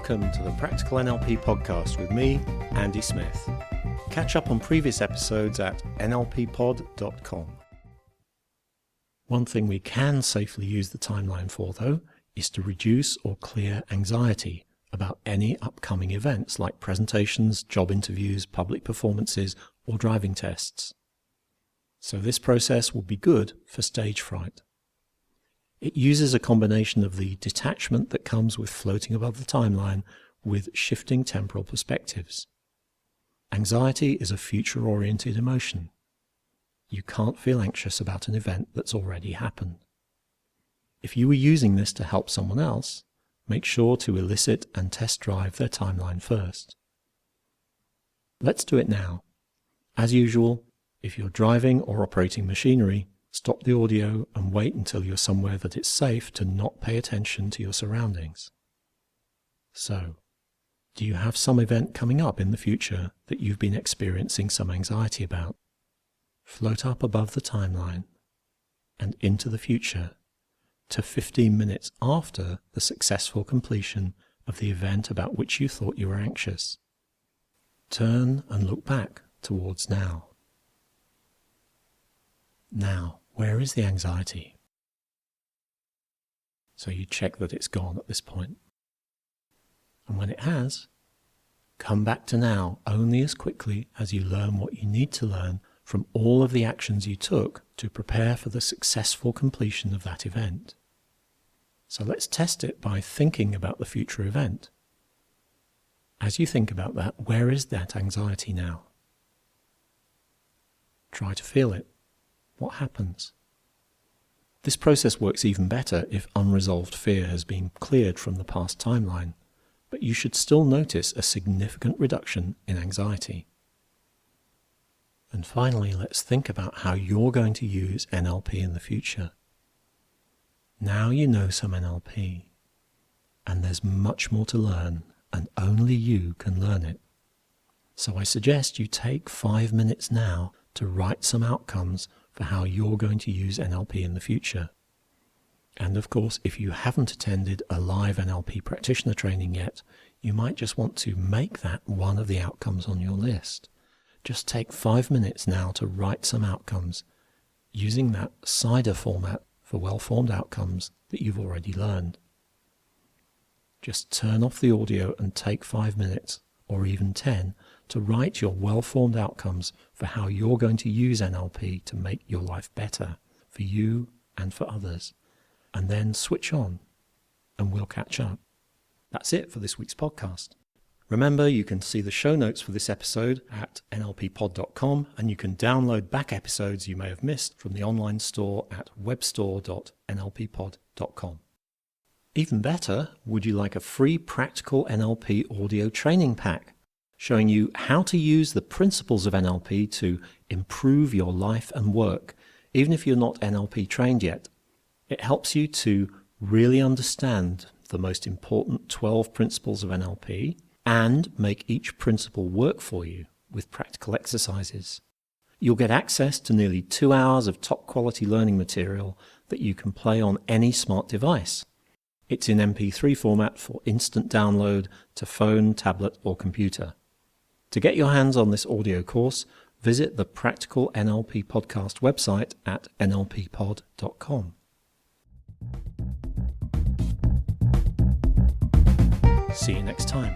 Welcome to the Practical NLP Podcast with me, Andy Smith. Catch up on previous episodes at nlppod.com. One thing we can safely use the timeline for, though, is to reduce or clear anxiety about any upcoming events like presentations, job interviews, public performances, or driving tests. So this process will be good for stage fright. It uses a combination of the detachment that comes with floating above the timeline with shifting temporal perspectives. Anxiety is a future-oriented emotion. You can't feel anxious about an event that's already happened. If you were using this to help someone else, make sure to elicit and test drive their timeline first. Let's do it now. As usual, if you're driving or operating machinery, stop the audio and wait until you're somewhere that it's safe to not pay attention to your surroundings. So, do you have some event coming up in the future that you've been experiencing some anxiety about? Float up above the timeline and into the future to 15 minutes after the successful completion of the event about which you thought you were anxious. Turn and look back towards now. Now, where is the anxiety? So you check that it's gone at this point. And when it has, come back to now only as quickly as you learn what you need to learn from all of the actions you took to prepare for the successful completion of that event. So let's test it by thinking about the future event. As you think about that, where is that anxiety now? Try to feel it. What happens? This process works even better if unresolved fear has been cleared from the past timeline, but you should still notice a significant reduction in anxiety. And finally, let's think about how you're going to use NLP in the future. Now you know some NLP, and there's much more to learn, and only you can learn it. So I suggest you take 5 minutes now to write some outcomes for how you're going to use NLP in the future. And of course, if you haven't attended a live NLP practitioner training yet, you might just want to make that one of the outcomes on your list. Just take 5 minutes now to write some outcomes using that CIDR format for well-formed outcomes that you've already learned. Just turn off the audio and take 5 minutes, or even 10, to write your well-formed outcomes for how you're going to use NLP to make your life better for you and for others. And then switch on, and we'll catch up. That's it for this week's podcast. Remember, you can see the show notes for this episode at nlppod.com, and you can download back episodes you may have missed from the online store at webstore.nlppod.com. Even better, would you like a free Practical NLP audio training pack showing you how to use the principles of NLP to improve your life and work, even if you're not NLP trained yet? It helps you to really understand the most important 12 principles of NLP and make each principle work for you with practical exercises. You'll get access to nearly 2 hours of top quality learning material that you can play on any smart device. It's in MP3 format for instant download to phone, tablet, or computer. To get your hands on this audio course, visit the Practical NLP Podcast website at nlppod.com. See you next time.